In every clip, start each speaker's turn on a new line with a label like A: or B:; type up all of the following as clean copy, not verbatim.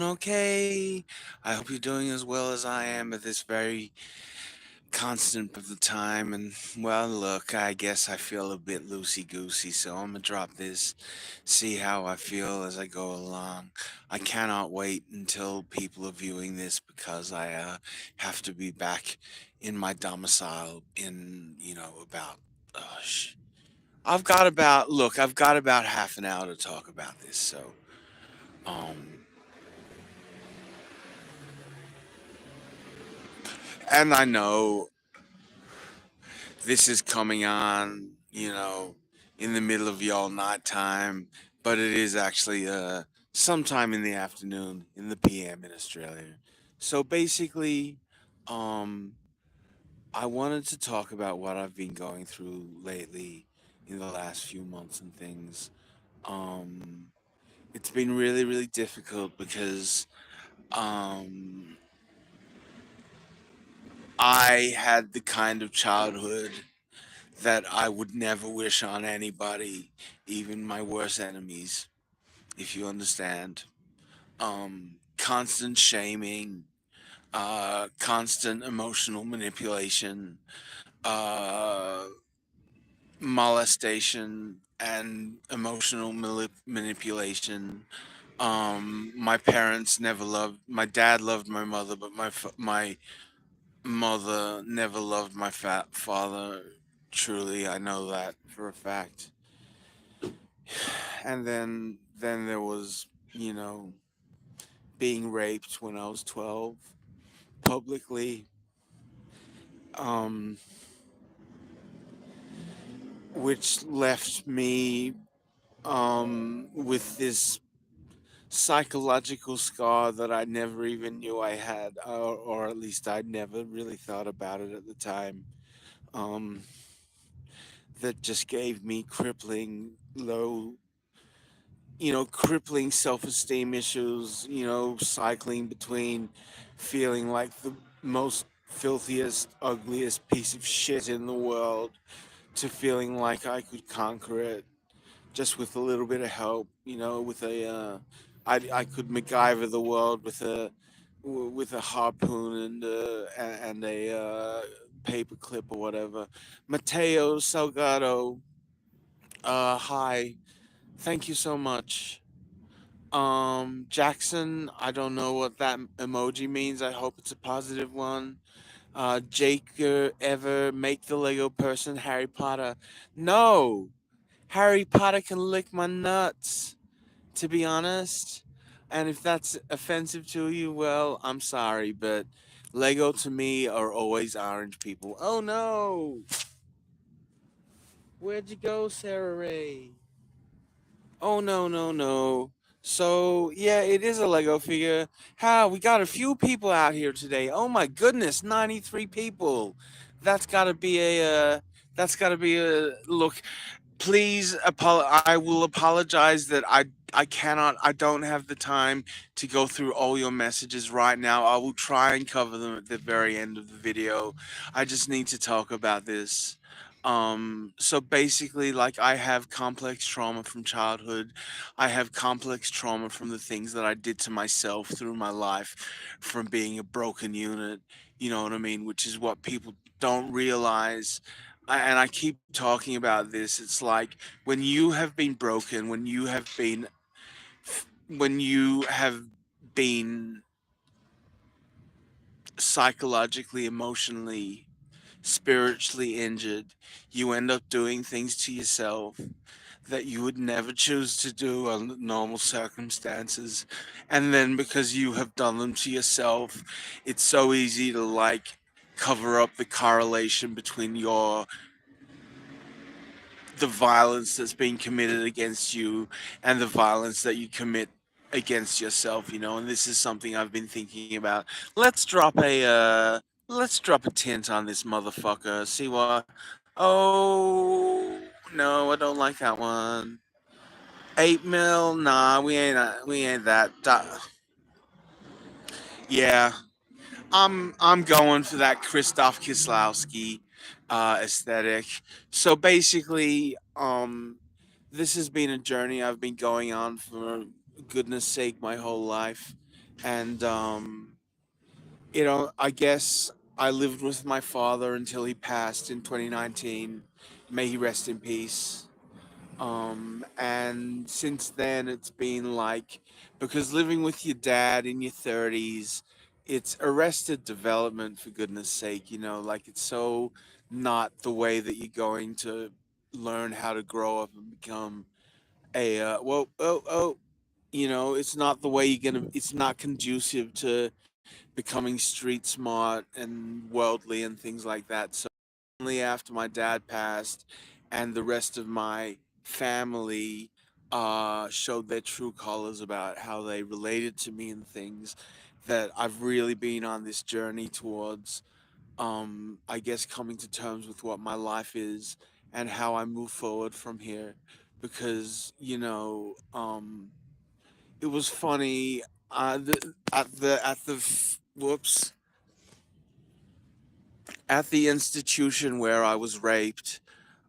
A: okay. I hope you're doing as well as I am at this very constant of the time. And well, look, I guess I feel a bit loosey goosey, so I'm gonna drop this, see how I feel as I go along. I cannot wait until people are viewing this because I have to be back in my domicile in, about. I've got about half an hour to talk about this, so. Um, and I know this is coming on, in the middle of y'all night time, but it is actually sometime in the afternoon in the PM in Australia. So basically, um, I wanted to talk about what I've been going through lately in the last few months and things. Um, it's been really, really difficult because um, I had the kind of childhood that I would never wish on anybody, even my worst enemies, if you understand. Constant shaming, constant emotional manipulation, uh, molestation, and emotional manipulation. My parents never loved. My dad loved my mother, but my mother never loved my father. Truly, I know that for a fact. And then there was, you know being raped when I was 12 publicly, um which left me with this psychological scar that I never even knew I had, or at least I never really thought about it at the time. um that just gave me crippling self-esteem issues, cycling between feeling like the most filthiest, ugliest piece of shit in the world to feeling like I could conquer it just with a little bit of help, with I could MacGyver the world with a harpoon and a paper clip or whatever. Mateo Salgado, hi. Thank you so much. Jackson, I don't know what that emoji means. I hope it's a positive one. Jake, ever make the Lego person Harry Potter? No! Harry Potter can lick my nuts, to be honest. And if that's offensive to you, well, I'm sorry, but Lego to me are always orange people. Oh no! Where'd you go, Sarah Ray? Oh no, no, no. So yeah, it is a Lego figure. How we got a few people out here today. Oh my goodness, 93 people. That's gotta be a look. Please, I will apologize that I don't have the time to go through all your messages right now. I will try and cover them at the very end of the video. I just need to talk about this. So basically, like, I have complex trauma from childhood. I have complex trauma from the things that I did to myself through my life, from being a broken unit, you know what I mean, which is what people don't realize. And I keep talking about this. It's like, when you have been broken, when you have been psychologically, emotionally, spiritually injured, you end up doing things to yourself that you would never choose to do under normal circumstances. And then because you have done them to yourself, it's so easy to, like, cover up the correlation between the violence that's being committed against you and the violence that you commit against yourself, and this is something I've been thinking about. Let's drop a tint on this motherfucker. See what? Oh no, I don't like that one. 8 mil? Nah, we ain't that. Yeah, I'm going for that Christoph Kieslowski aesthetic. So basically, this has been a journey I've been going on for goodness sake my whole life. And I guess I lived with my father until he passed in 2019. May he rest in peace. And since then, it's been like, because living with your dad in your 30s, it's arrested development, for goodness sake, like it's so not the way that you're going to learn how to grow up and become it's not the way it's not conducive to becoming street smart and worldly and things like that. So only after my dad passed and the rest of my family showed their true colors about how they related to me and things, that I've really been on this journey towards, I guess, coming to terms with what my life is and how I move forward from here. Because, it was funny. Whoops, at the institution where I was raped,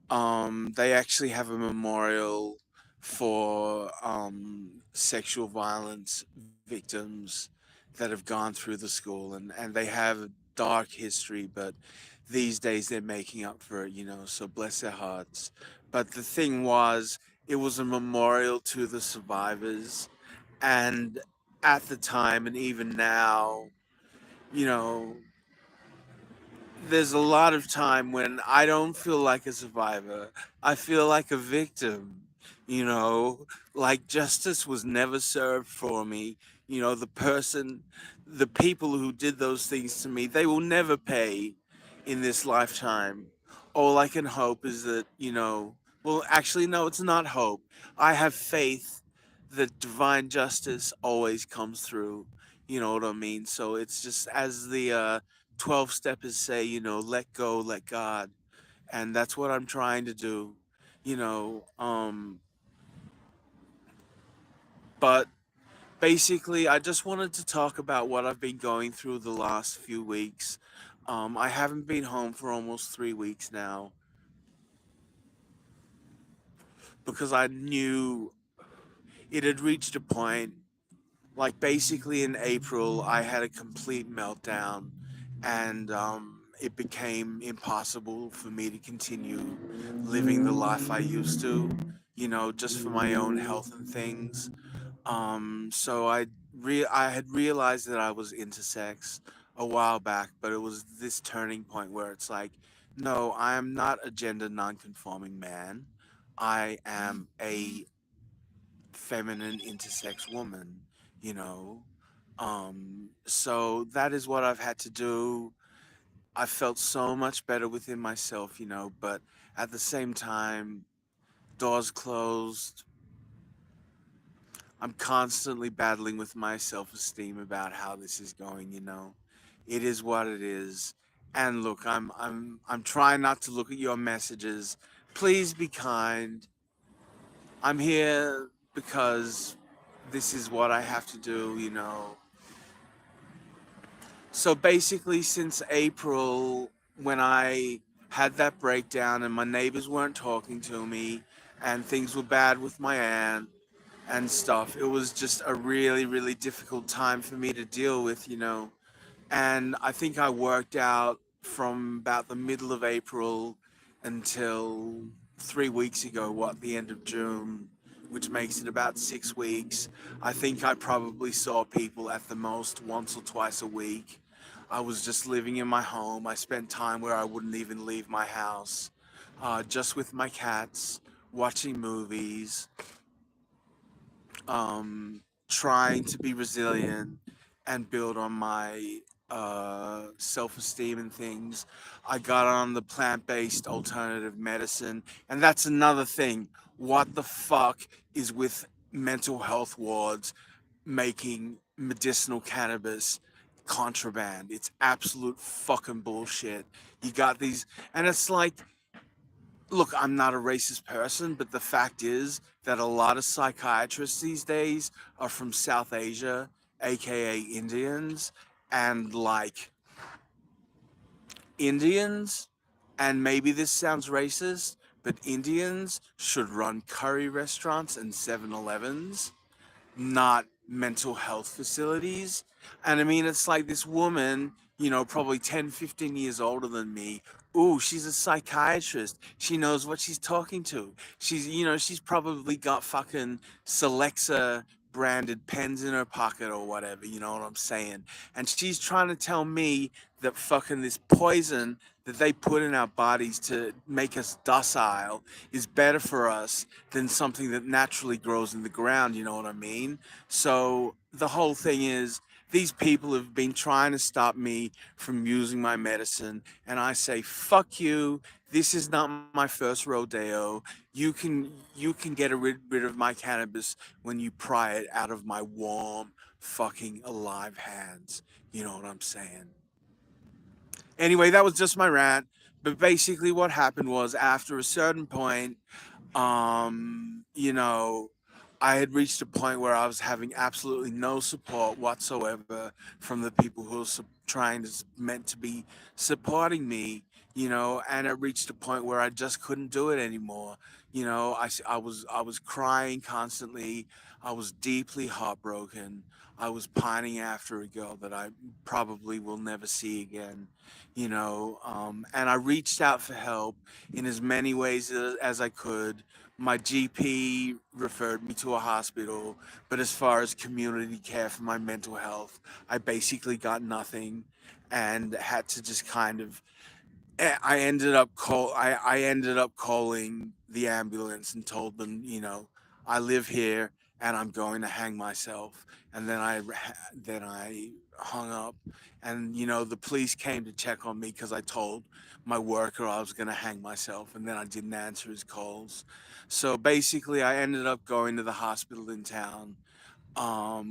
A: they actually have a memorial for sexual violence victims that have gone through the school, and they have a dark history, but these days they're making up for it, so bless their hearts. But the thing was, it was a memorial to the survivors, and at the time and even now, you know, there's a lot of time when I don't feel like a survivor. I feel like a victim, you know, like justice was never served for me. The people who did those things to me, they will never pay in this lifetime. All I can hope is that, well, actually, no, it's not hope. I have faith that divine justice always comes through. You know what I mean? So it's just as the 12 steppers say, let go, let God. And that's what I'm trying to do, you know. But basically, I just wanted to talk about what I've been going through the last few weeks. I haven't been home for almost 3 weeks now because I knew it had reached a point. Like basically in April, I had a complete meltdown, and it became impossible for me to continue living the life I used to, just for my own health and things. So I had realized that I was intersex a while back, but it was this turning point where it's like, no, I am not a gender nonconforming man. I am a feminine intersex woman, you know. So that is what I've had to do. I felt so much better within myself, but at the same time, doors closed. I'm constantly battling with my self-esteem about how this is going. It is what it is. And look, I'm trying not to look at your messages. Please be kind. I'm here because this is what I have to do. So basically, since April, when I had that breakdown and my neighbors weren't talking to me and things were bad with my aunt and stuff, it was just a really, really difficult time for me to deal with. And I think I worked out from about the middle of April until 3 weeks ago, the end of June, which makes it about 6 weeks. I think I probably saw people at the most once or twice a week. I was just living in my home. I spent time where I wouldn't even leave my house, just with my cats, watching movies, trying to be resilient and build on my self-esteem and things. I got on the plant-based alternative medicine, and that's another thing. What the fuck is with mental health wards making medicinal cannabis contraband? It's absolute fucking bullshit. You got these, and it's like, look, I'm not a racist person, but the fact is that a lot of psychiatrists these days are from South Asia, aka Indians, and like Indians, and maybe this sounds racist, but Indians should run curry restaurants and 7-Elevens, not mental health facilities. And I mean, it's like this woman, you know, probably 10, 15 years older than me. Ooh, she's a psychiatrist. She knows what she's talking to. She's, you know, she's probably got fucking Celexa branded pens in her pocket or whatever, you know what I'm saying? And she's trying to tell me that fucking this poison that they put in our bodies to make us docile is better for us than something that naturally grows in the ground, you know what I mean? So the whole thing is, these people have been trying to stop me from using my medicine, and I say, fuck you. This is not my first rodeo. You can rid of my cannabis when you pry it out of my warm, fucking alive hands. You know what I'm saying? Anyway, that was just my rant. But basically, what happened was, after a certain point, you know, I had reached a point where I was having absolutely no support whatsoever from the people who were meant to be supporting me, you know, and it reached a point where I just couldn't do it anymore. You know, I was crying constantly. I was deeply heartbroken. I was pining after a girl that I probably will never see again, you know, and I reached out for help in as many ways as I could. My GP referred me to a hospital, but as far as community care for my mental health, I basically got nothing and had to just kind of I ended up calling the ambulance and told them, you know, I live here and I'm going to hang myself. And then I hung up, and you know the police came to check on me because I told my worker I was going to hang myself, and then I didn't answer his calls. So basically, I ended up going to the hospital in town,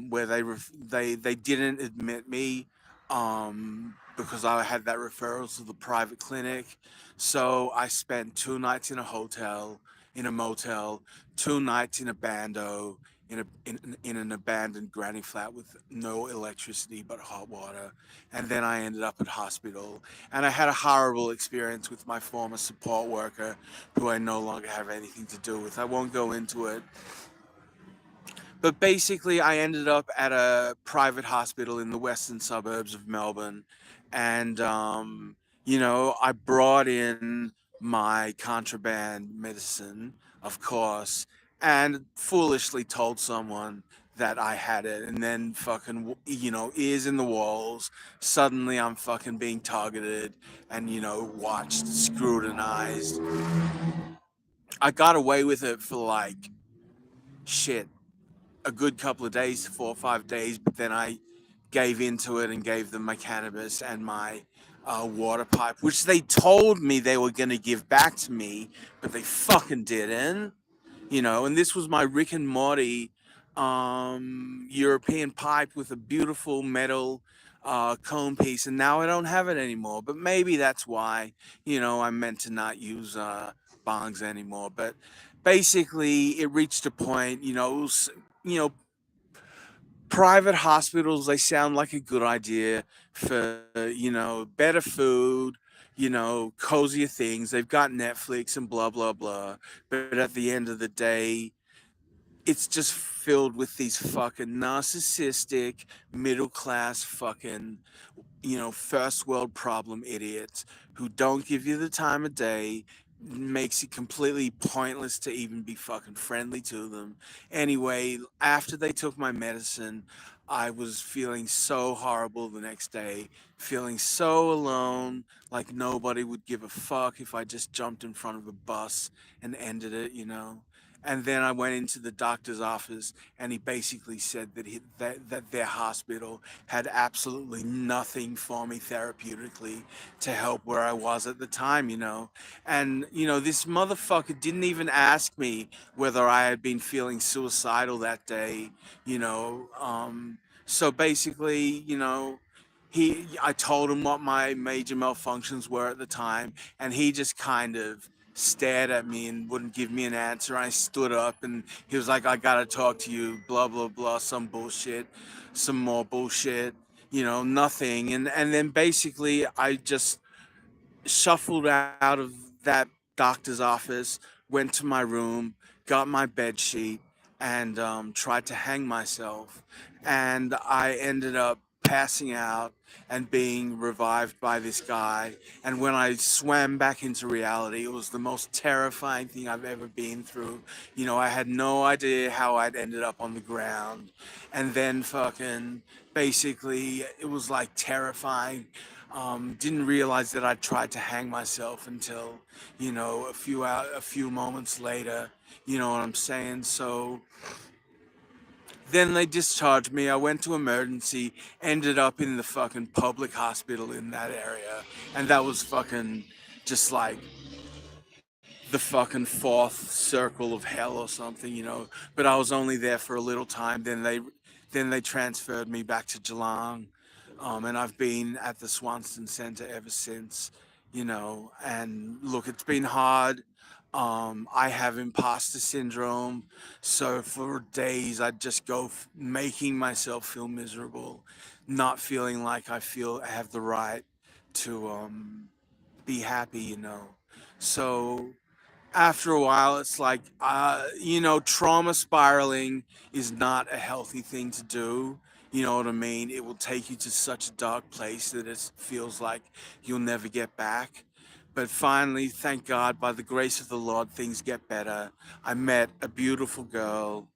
A: where they didn't admit me, because I had that referral to the private clinic. So I spent 2 nights in a hotel, in a motel, 2 nights in a bando, in an abandoned granny flat with no electricity but hot water, and then I ended up at hospital. And I had a horrible experience with my former support worker, who I no longer have anything to do with. I won't go into it, but basically, I ended up at a private hospital in the western suburbs of Melbourne. And, you know, I brought in my contraband medicine, of course, and foolishly told someone that I had it. And then fucking, you know, ears in the walls. Suddenly I'm fucking being targeted and, you know, watched, scrutinized. I got away with it for like shit, a good couple of days, 4 or 5 days, but then I gave into it and gave them my cannabis and my water pipe, which they told me they were going to give back to me, but they fucking didn't, you know. And this was my Rick and Morty European pipe with a beautiful metal cone piece, and now I don't have it anymore. But maybe that's why, you know, I'm meant to not use bongs anymore. But basically, it reached a point, you know, you know, private hospitals, they sound like a good idea for, you know, better food, you know, cozier things. They've got Netflix and blah blah blah. But at the end of the day, it's just filled with these fucking narcissistic middle class fucking, you know, first world problem idiots who don't give you the time of day, makes it completely pointless to even be fucking friendly to them. Anyway, after they took my medicine, I was feeling so horrible the next day, feeling so alone, like nobody would give a fuck if I just jumped in front of a bus and ended it, you know. And then I went into the doctor's office, and he basically said that their hospital had absolutely nothing for me therapeutically to help where I was at the time, you know. And, you know, this motherfucker didn't even ask me whether I had been feeling suicidal that day, you know. So basically, you know, I told him what my major malfunctions were at the time, and he just kind of stared at me and wouldn't give me an answer. I stood up and he was like, I gotta talk to you, blah blah blah, some bullshit, some more bullshit, you know, nothing. And then basically I just shuffled out of that doctor's office, went to my room, got my bed sheet, and tried to hang myself. And I ended up passing out and being revived by this guy. And when I swam back into reality, it was the most terrifying thing I've ever been through. You know, I had no idea how I'd ended up on the ground. And then fucking basically, it was like terrifying. Didn't realize that I tried to hang myself until, a few moments later. You know what I'm saying? So then they discharged me. I went to emergency, ended up in the fucking public hospital in that area. And that was fucking just like the fucking fourth circle of hell or something. But I was only there for a little time. Then they transferred me back to Geelong, and I've been at the Swanston Centre ever since. And look, it's been hard. I have imposter syndrome, so for days I'd just go making myself feel miserable, not feeling like I have the right to be happy. So after a while, it's like, trauma spiraling is not a healthy thing to do. You know what I mean? It will take you to such a dark place that it feels like you'll never get back. But finally, thank God, by the grace of the Lord, things get better. I met a beautiful girl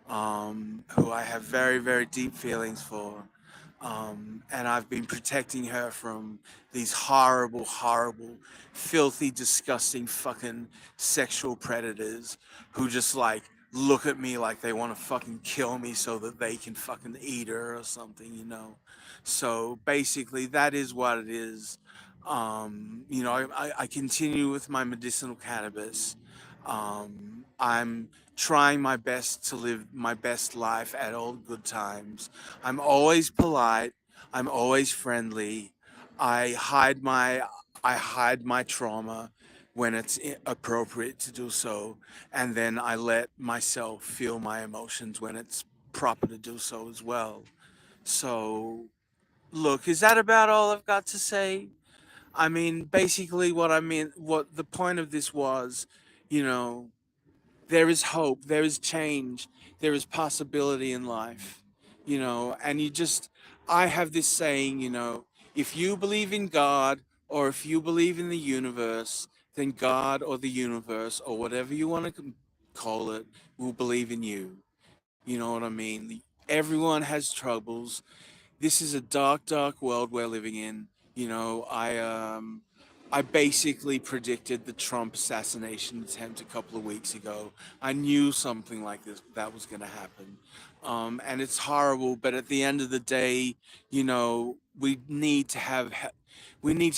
A: who I have very, very deep feelings for. And I've been protecting her from these horrible, horrible, filthy, disgusting fucking sexual predators who just like look at me like they want to fucking kill me so that they can fucking eat her or something. So basically, that is what it is. I continue with my medicinal cannabis. I'm trying my best to live my best life at all good times. I'm always polite. I'm always friendly. I hide my I hide my trauma when it's appropriate to do so, and then I let myself feel my emotions when it's proper to do so as well. So, look, is that about all I've got to say? I mean, basically, what the point of this was, you know, there is hope, there is change, there is possibility in life, and I have this saying, if you believe in God or if you believe in the universe, then God or the universe or whatever you want to call it will believe in you. You know what I mean? Everyone has troubles. This is a dark, dark world we're living in. I basically predicted the Trump assassination attempt a couple of weeks ago. I knew something like this that was going to happen, and it's horrible. But at the end of the day, we need to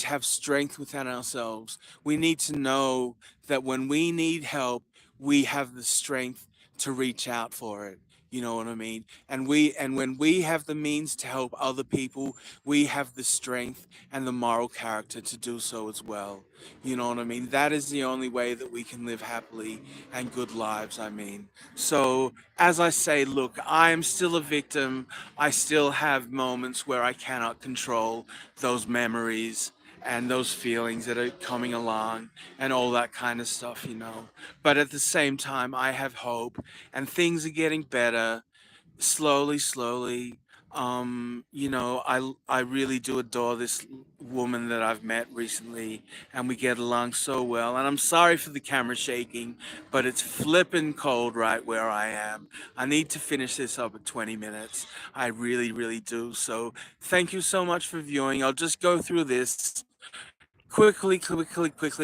A: have strength within ourselves. We need to know that when we need help, we have the strength to reach out for it. You know what I mean? And when we have the means to help other people, we have the strength and the moral character to do so as well. You know what I mean? That is the only way that we can live happily and good lives, I mean. So, as I say, look, I am still a victim. I still have moments where I cannot control those memories and those feelings that are coming along and all that kind of stuff. But at the same time, I have hope and things are getting better slowly, slowly. I really do adore this woman that I've met recently, and we get along so well. And I'm sorry for the camera shaking, but it's flippin' cold right where I am. I need to finish this up at 20 minutes. I really, really do. So thank you so much for viewing. I'll just go through this quickly,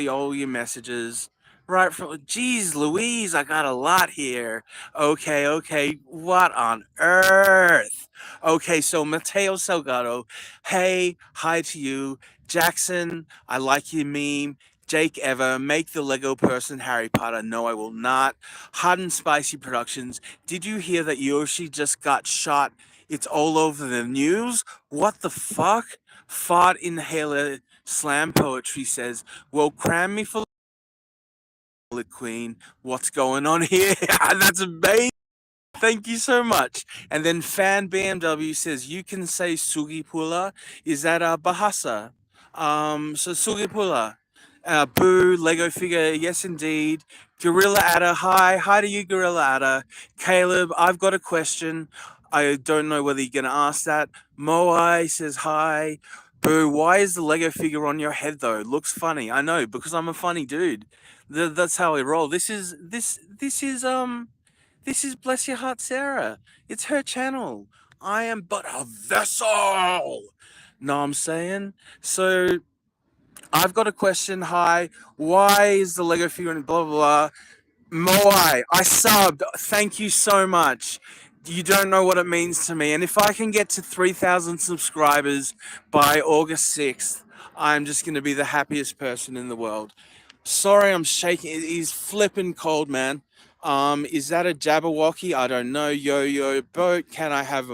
A: all your messages. Right from, geez Louise, I got a lot here. Okay, what on earth? Okay, so Mateo Salgado, hey, hi to you. Jackson, I like your meme. Jake Ever, make the Lego person Harry Potter. No, I will not. Hot and Spicy Productions, did you hear that Yoshi just got shot? It's all over the news. What the fuck? Fart Inhaler Slam Poetry says, well, cram me full of queen. What's going on here? That's amazing. Thank you so much. And then Fan BMW says, you can say Sugipula. Is that Bahasa? So Sugipula. Boo, Lego figure, yes indeed. Gorilla Adder, hi to you, Gorilla Adder. Caleb, I've got a question. I don't know whether you're gonna ask that. Moai says hi. Boo, why is the Lego figure on your head though? Looks funny. I know, because I'm a funny dude. That's how I roll. This is bless your heart, Sarah. It's her channel. I am but a vessel. Know what I'm saying? So I've got a question. Hi, why is the Lego figure in blah blah blah? Moai, I subbed. Thank you so much. You don't know what it means to me. And if I can get to 3,000 subscribers by August 6th, I'm just going to be the happiest person in the world. Sorry, I'm shaking. It is flipping cold, man. Is that a Jabberwocky? I don't know. Yo boat. Can I have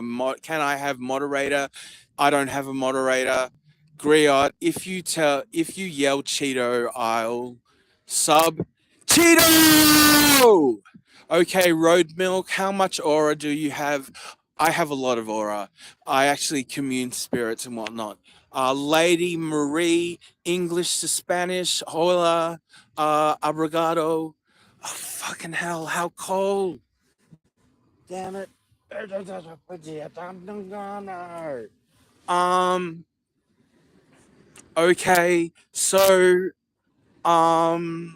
A: moderator? I don't have a moderator. Griot, if you yell Cheeto, I'll sub. Cheeto! Okay, Road Milk, how much aura do you have? I have a lot of aura. I actually commune spirits and whatnot. Lady Marie, English to Spanish, hola, abrigado. Oh, fucking hell, how cold. Damn it. Um, okay, so oh,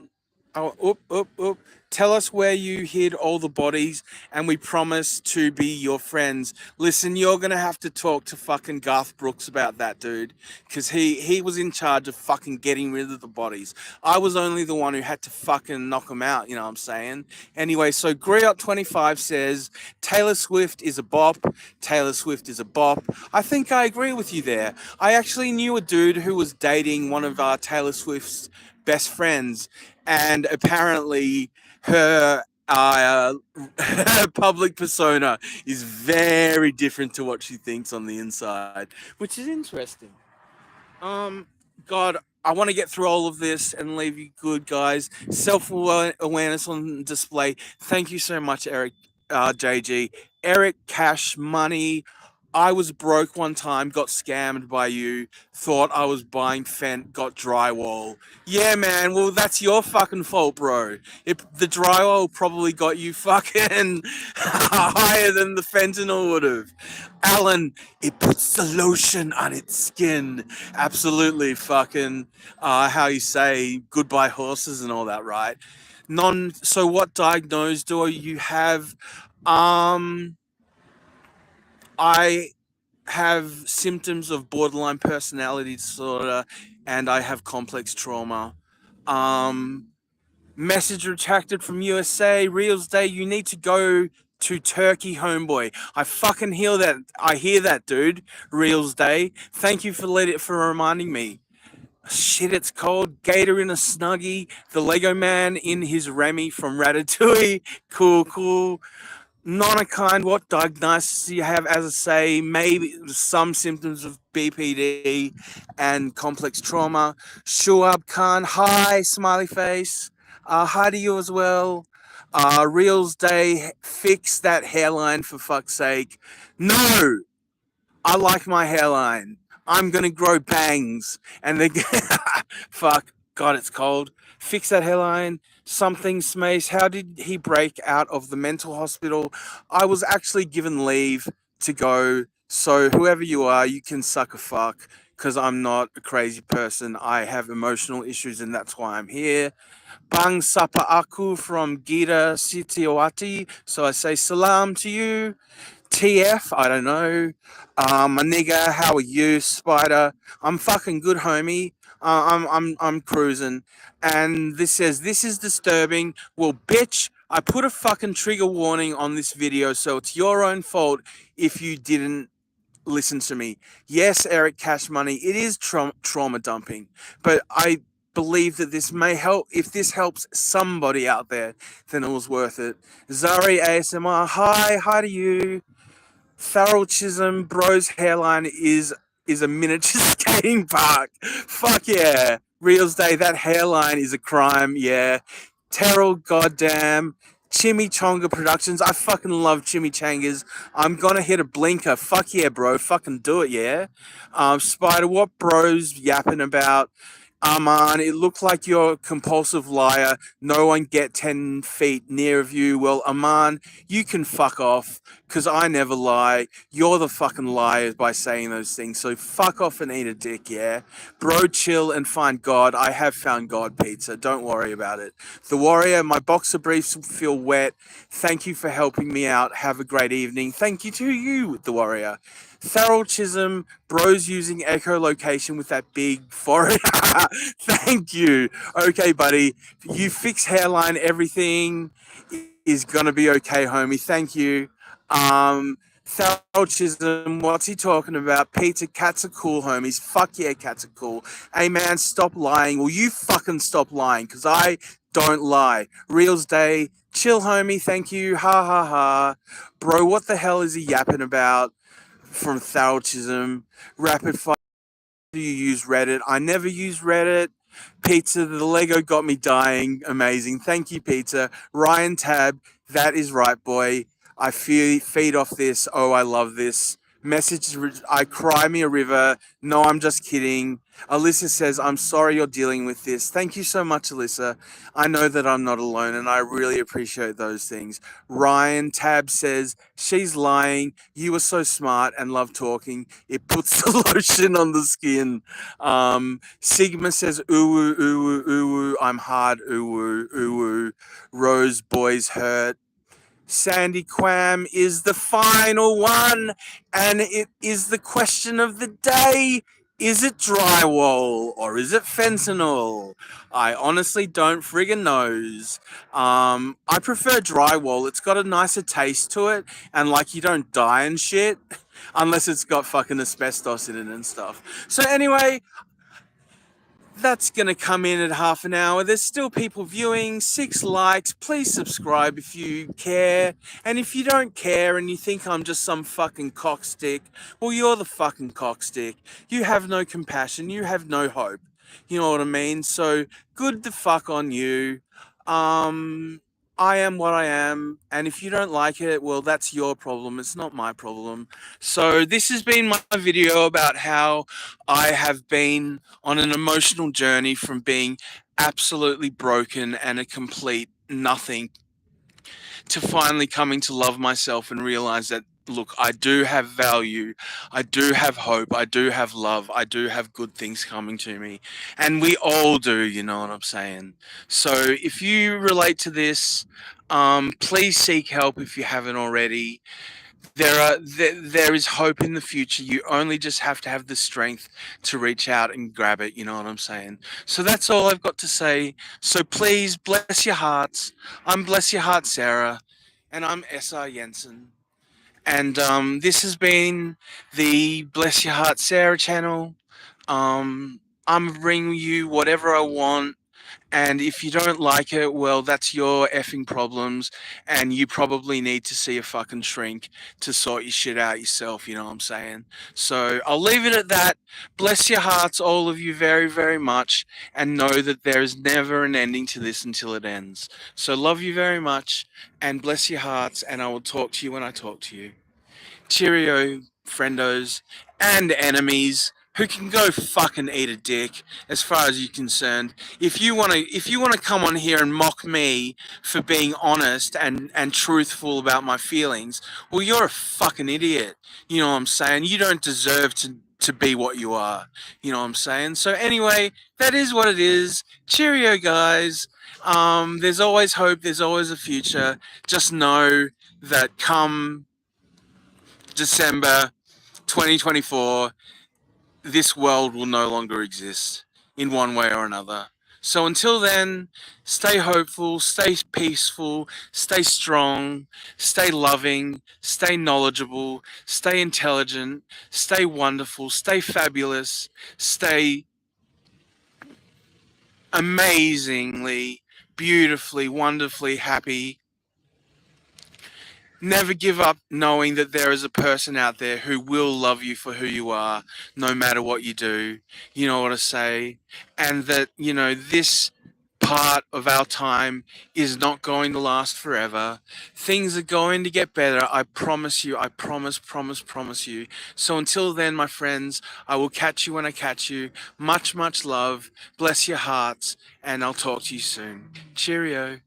A: oop. Tell us where you hid all the bodies, and we promise to be your friends. Listen, you're gonna have to talk to fucking Garth Brooks about that, dude, because he was in charge of fucking getting rid of the bodies. I was only the one who had to fucking knock them out. You know what I'm saying? Anyway, so Griot25 says Taylor Swift is a bop. Taylor Swift is a bop. I think I agree with you there. I actually knew a dude who was dating one of Taylor Swift's best friends, and apparently her her public persona is very different to what she thinks on the inside, which is interesting. Um, God, I want to get through all of this and leave you good, guys. Self awareness on display. Thank you so much, Eric, JG. Eric Cash Money. I was broke one time, got scammed by you, thought I was buying Fent, got drywall. Yeah, man, well, that's your fucking fault, bro. The drywall probably got you fucking higher than the fentanyl would have. Alan, it puts the lotion on its skin. Absolutely fucking, how you say, goodbye horses and all that, right? So what diagnosis do you have? Um, I have symptoms of borderline personality disorder and I have complex trauma. Um, Message retracted from USA. Reels Day, you need to go to Turkey, homeboy. I fucking hear that. I hear that, dude. Reels Day. Thank you for reminding me. Shit, it's cold. Gator in a snuggie. The Lego Man in his Remy from Ratatouille. Cool. Not a kind. What diagnosis do you have? As I say, maybe some symptoms of BPD and complex trauma. Shuab Khan, hi, smiley face. Hi to you as well. Reels Day, fix that hairline for fuck's sake. No, I like my hairline. I'm gonna grow bangs, and then fuck. God, it's cold. Fix that hairline. Something, Smace. How did he break out of the mental hospital? I was actually given leave to go. So whoever you are, you can suck a fuck. Because I'm not a crazy person. I have emotional issues, and that's why I'm here. Bang Sapa Aku from Gita Sitiawati. So I say salam to you. TF, I don't know. My nigga, how are you, Spider? I'm fucking good, homie. I'm cruising. And this says this is disturbing. Well, bitch, I put a fucking trigger warning on this video, so it's your own fault if you didn't listen to me. Yes, Eric Cash Money, it is trauma dumping, but I believe that this may help. If this helps somebody out there, then it was worth it. Zari ASMR, hi to you. Farrell Chisholm, bro's hairline is a miniature skating park. Fuck yeah. Reels Day, that hairline is a crime, yeah. Terrell, goddamn. Chimichanga Productions, I fucking love chimichangas. I'm gonna hit a blinker. Fuck yeah, bro. Fucking do it, yeah. Spider, what bros yapping about? Arman, it looked like you're a compulsive liar. No one get 10 feet near of you. Well, Arman, you can fuck off because I never lie. You're the fucking liar by saying those things. So fuck off and eat a dick, yeah? Bro, chill and find God. I have found God, pizza. Don't worry about it. The Warrior, my boxer briefs feel wet. Thank you for helping me out. Have a great evening. Thank you to you, The Warrior. Thurl Chisholm, bros using echolocation with that big forehead. Thank you. Okay, buddy. You fix hairline, everything is gonna be okay, homie. Thank you. Thurl Chisholm, what's he talking about? Peter, cats are cool, homies. Fuck yeah, cats are cool. Hey man, stop lying. Well, you fucking stop lying, because I don't lie. Reels Day, chill, homie. Thank you. Ha ha ha. Bro, what the hell is he yapping about? From Thalchism. Rapid fire. Do you use Reddit? I never use Reddit. Pizza, the Lego got me dying. Amazing. Thank you, Pizza. Ryan Tab, that is right, boy. I feed off this. Oh, I love this. Message, I cry me a river. No, I'm just kidding. Alyssa says, I'm sorry you're dealing with this. Thank you so much, Alyssa. I know that I'm not alone, and I really appreciate those things. Ryan Tab says, she's lying. You are so smart and love talking. It puts the lotion on the skin. Sigma says, ooh, ooh, ooh, ooh, I'm hard, ooh, ooh, ooh. Rose boys hurt. Sandy Quam is the final one, and it is the question of the day. Is it drywall or is it fentanyl? I honestly don't friggin' knows. I prefer drywall. It's got a nicer taste to it, and like you don't die and shit, unless it's got fucking asbestos in it and stuff. So anyway, that's going to come in at half an hour. There's still people viewing, 6 likes. Please subscribe if you care. And if you don't care and you think I'm just some fucking cockstick, well, you're the fucking cockstick. You have no compassion. You have no hope. You know what I mean? So good the fuck on you. Um, I am what I am. And if you don't like it, well, that's your problem. It's not my problem. So this has been my video about how I have been on an emotional journey from being absolutely broken and a complete nothing to finally coming to love myself and realize that, look, I do have value, I do have hope, I do have love, I do have good things coming to me. And we all do, you know what I'm saying? So if you relate to this, please seek help if you haven't already. There is hope in the future. You only just have to have the strength to reach out and grab it. You know what I'm saying? So that's all I've got to say. So please bless your hearts. I'm Bless Your Heart Sarah, and I'm SR Jensen. And this has been the Bless Your Heart Sarah channel. I'm bringing you whatever I want. And if you don't like it, well, that's your effing problems. And you probably need to see a fucking shrink to sort your shit out yourself. You know what I'm saying? So I'll leave it at that. Bless your hearts, all of you, very, very much. And know that there is never an ending to this until it ends. So love you very much. And bless your hearts. And I will talk to you when I talk to you. Cheerio, friendos and enemies who can go fucking eat a dick as far as you're concerned. If you wanna come on here and mock me for being honest and truthful about my feelings, well, you're a fucking idiot. You know what I'm saying? You don't deserve to be what you are. You know what I'm saying? So anyway, that is what it is. Cheerio, guys. There's always hope, there's always a future. Just know that come December 2024, this world will no longer exist in one way or another. So until then, stay hopeful, stay peaceful, stay strong, stay loving, stay knowledgeable, stay intelligent, stay wonderful, stay fabulous, stay amazingly, beautifully, wonderfully happy. Never give up knowing that there is a person out there who will love you for who you are, no matter what you do. You know what I say? And that, this part of our time is not going to last forever. Things are going to get better. I promise you. I promise you. So until then, my friends, I will catch you when I catch you. Much love. Bless your hearts. And I'll talk to you soon. Cheerio.